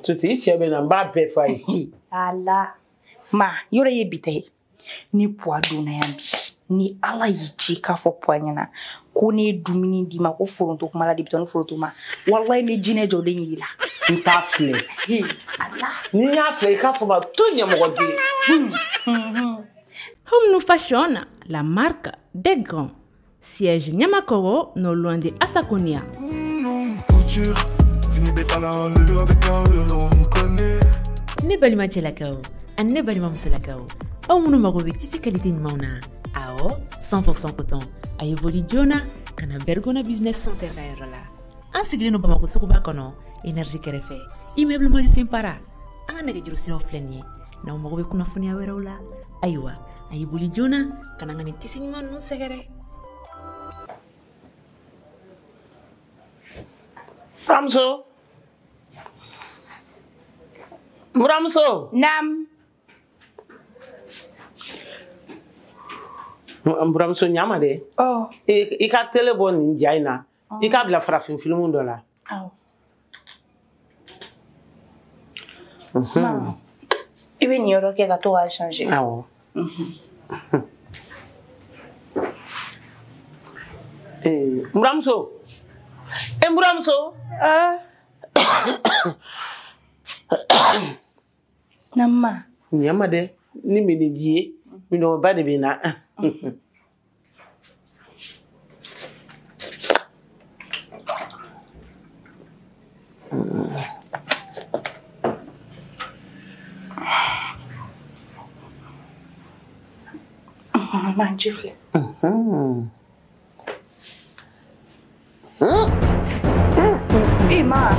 to teach you and bad pay for Allah. Ma, yore ye bite. Ni poado na yambi. Ni ala yichi ka fo poanyana. Ko ne dumini di ma ko foronto ko mala di bitonu foronto ma. Wallahi me jine jole yila. Nta fle. Allah. Ni ya fle ka fo ma tunya mo godi. Home Nous Fashion, la marque des grands. Siège Nyamakoro, non loin de Asakonia. Ne balima chelakao, an ne balima musolakao. Au munu magobe titi qualité mauna. Ao 100% coton. Ayo boli jona kana bergona business center la erola. An sigli no bamako sokuba kono énergie kerefe. Immeuble mo simpara. An nege juru sino flenye. Na magobe kuna funi awerola. Aywa, ayo boli jona kana ngani tisi mon musegere. Ramso. Muramso. Nam. Muramso nyama de. Oh. Ika telebon ni jaina. Ika bla farafin filmu dola. Oh. Ma. Ibe ni yoro ke gato a changer. Ah oh. Muramso. Muramso. Namma. Nyama de ni mini die mi no ba de bina. Manjifle. Ma.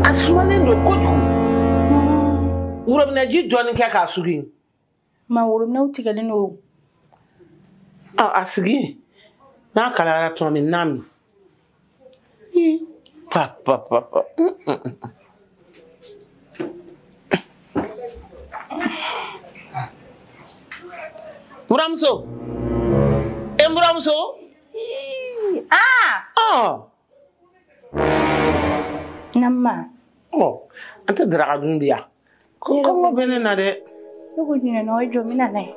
Asmane ndo kodu. Urabna ji doni ka sugi. Ma urabna utigale no. Asigi. Na kala to mi nami. Papa. Muramso. Muramso. Oh. Namma. Oh. Ante draga dumbia. Ko bene na de. Yogo dina no ejo mina nai.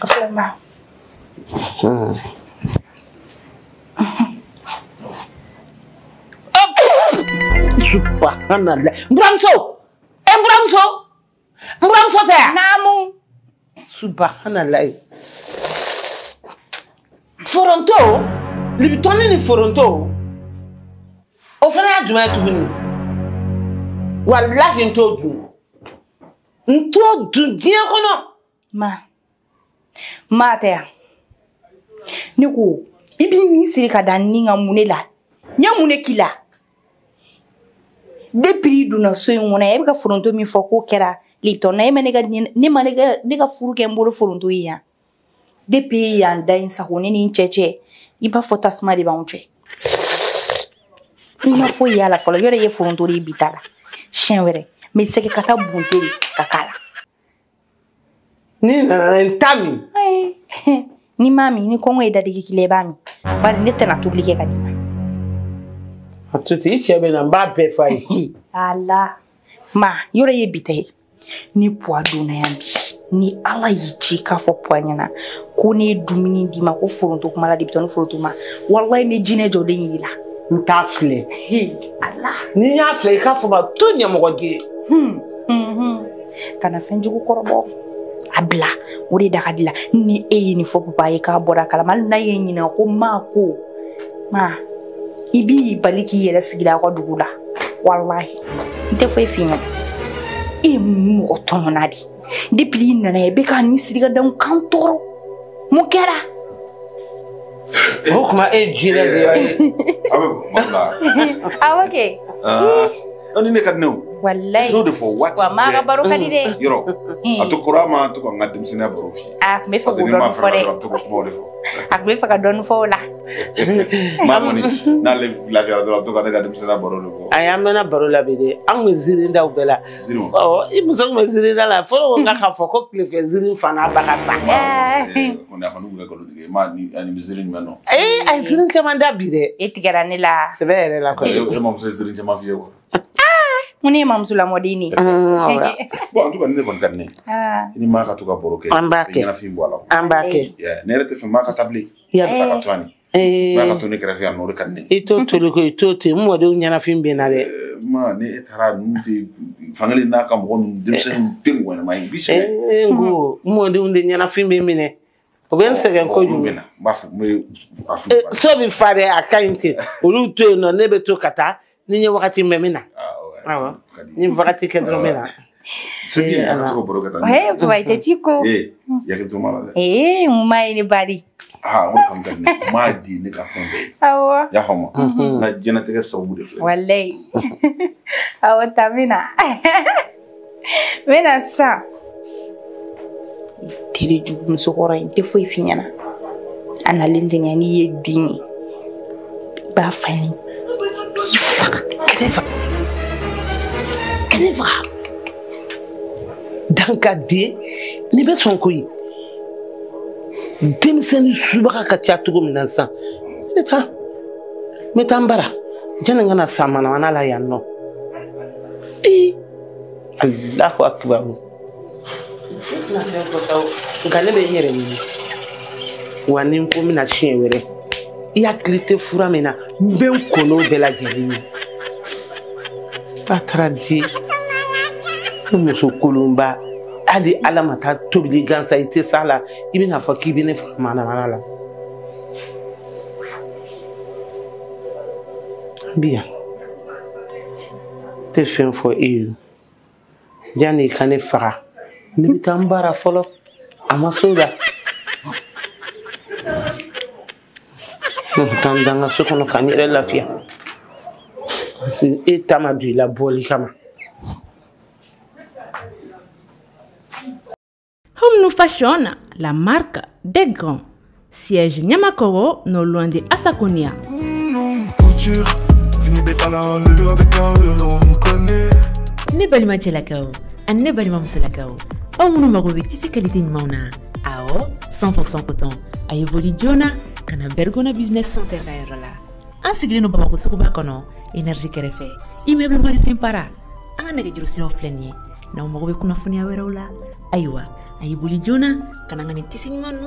Afirma. Subhanallah. Muramso ta. Namu. Subhanallah. Foronto. Libitoni ni foronto. O fana aduma tuguni. Wallahi ntodu. Ntodu dia kono. Ma te. Niku ibi mi siri ka dan ninga munela. Nya munekila. Depuis duna so ngona e ka foronto mi foko kera lito na e manega ni manega furu ke mbolo foronto ya. Depuis ya ndain sa hone ni ncheche iba fotasma di baunche. Ina fo ya la folo yore ye foronto ri bitala. Shenwere me seke kata bunteri kakala. Ni na ntami. Ni mami ni kongo edadiki kilebami. Bari nete na tublike kadima. Atuti chebe na mba pe fai. Allah. Ma, yore ye bite. Ni poado na yambi. Ni ala yichi ka fo poanyana. Ko ne dumini di ma ko foronto ko mala di bitonu foronto ma. Wallahi me jine jole yila. n t'a filɛ Allah n'i y'a filɛ i k'a fɔ ma to ɲɛmɔgɔden kana fɛn jugu kɔrɔbɔ a bila o de daga di la ni e ye nin fɔ papa ye k'a bɔra kalama hali n'a ye ɲininka ko ma i b'i bali k'i yɛrɛ sigila a ka dugu la wallahi n tɛ foyi f'i ɲɛna e ye mɔgɔ tɔmɔna di depuis i nana ye bɛ k'a ni siri ka da n kan tɔɔrɔ mun kɛra o kuma e jinɛ de ye awɔ kɛ ni ne ka di ne o wallahi n'o de fɔ waati bɛɛ wa maa ka baro ka di dɛ yɔrɔ a to kɔrɔ a ma to ka n ka denmisɛnniya baro f'i ye a tun bɛ fɛ k'o dɔɔni fɔ dɛ a to ka kumaw de fɔ a tun bɛ fɛ ka dɔɔni fɔ o la maa kɔni n'ale lafiyara dɔrɔn a to ka ne ka denmisɛnniya baro de fɔ a y'an mɛnna baro la bi dɛ an kun bɛ ziiri da u bɛɛ la i muso kun bɛ ziiri da la fɔlɔ ko n k'a fɔ ko tilefɛ ziiri fana ba ka sa kɔni a kɔni kun bɛ nkalontigɛ i m'a ni ziiri jumɛn dɔn a ye ziiri caman da bi dɛ e tigɛra ne la sɛbɛ yɛrɛ la kɔni e mamuso ye ziiri caman f'i ye wa mun ne ye mamuso lamɔden ye bon en tout cas ne kɔni ka di ne ye ni maa ka to ka baro kɛ an b'a kɛ ɲɛnafin bɔ a la an b'a kɛ ne yɛrɛ tɛ fɛ maa ka taa bilen Ya fa ka to ani maa ka to ne kɛrɛfɛ yan nɔ o de ka di ne ye i t'o toli ko i t'o to yen n mɔdenw ɲɛnafin bɛ na dɛ ma ni e taara ninnu tɛ fankelen n'a ka mɔgɔ ninnu denmisɛnninw tɛ ŋɔnɛma ye i b'i sɛgɛn n ko n mɔdenw de ɲɛnafin bɛ minɛ o bɛ n sɛgɛn kojugu n b'a fɔ n bɛ a fɔ so bɛ fa dɛ a ka ɲi ten olu to yen nɔ ne bɛ to ka taa ni n ye wagati min bɛ na awɔ ni wagati kɛ dɔrɔn bɛ na c'est bien an ka to ka baro kɛ tan papa i tɛ t'i ko yakili to ma la dɛ mun ma ye ne bari o kan ka di ne ye maa di ne ka fɛn bɛɛ ye awɔ y'a faamu n ka diɲɛlatigɛ sababu de filɛ wallahi awɔ ta n bɛna n bɛna sisan teri jugu musokɔrɔ in tɛ foyi f'i ɲɛna a nalen tɛ n'i ye den ye i b'a fa ni i faga kɛnɛ faga danka den ne bɛ sɔn koyi denmisɛnnin subaga ka ca cogo min na sisan n bɛ taa n bara jɛni n kana sa manamana la yan nɔ Allahu akbar nka ne bɛ n yɛrɛ ɲini wa ni n ko n bɛna siɲɛ wɛrɛ i hakili tɛ fura min na n bɛ n kɔnɔ bɛɛ lajɛlen ye a taara di ne muso kolonba hali ala ma taa tobili gansan i tɛ s'a la i bɛna fɔ k'i bɛ ne faga manamana la an bi yan tɛ fɛn fɔ e ye yanni i ka ne faga ne bɛ taa n baara fɔlɔ a ma s'o la ne bɛ taa n da n ka so kɔnɔ ka n yɛrɛ lafiya parce que e ta ma don i la bɔli kama. Home Fashion, la marque des grands. Siège Nyamakoro, non loin de Asakonia. Ne balima cɛlakaw ani ne balima musolakaw aw minnu mago bɛ tisi qualité ɲumanw na awɔ 100% coton a ye boli joona ka na Bergona Business Center ka yɔrɔ la an sigilen don Bamako suguba kɔnɔ énergie kɛrɛfɛ immeuble Mali Simpara an ka nɛgɛjuru siraw filɛ nin ye n'aw mago bɛ kunnafoniya wɛrɛw la ayiwa a ye boli joona ka na n ka nin tisi ɲuman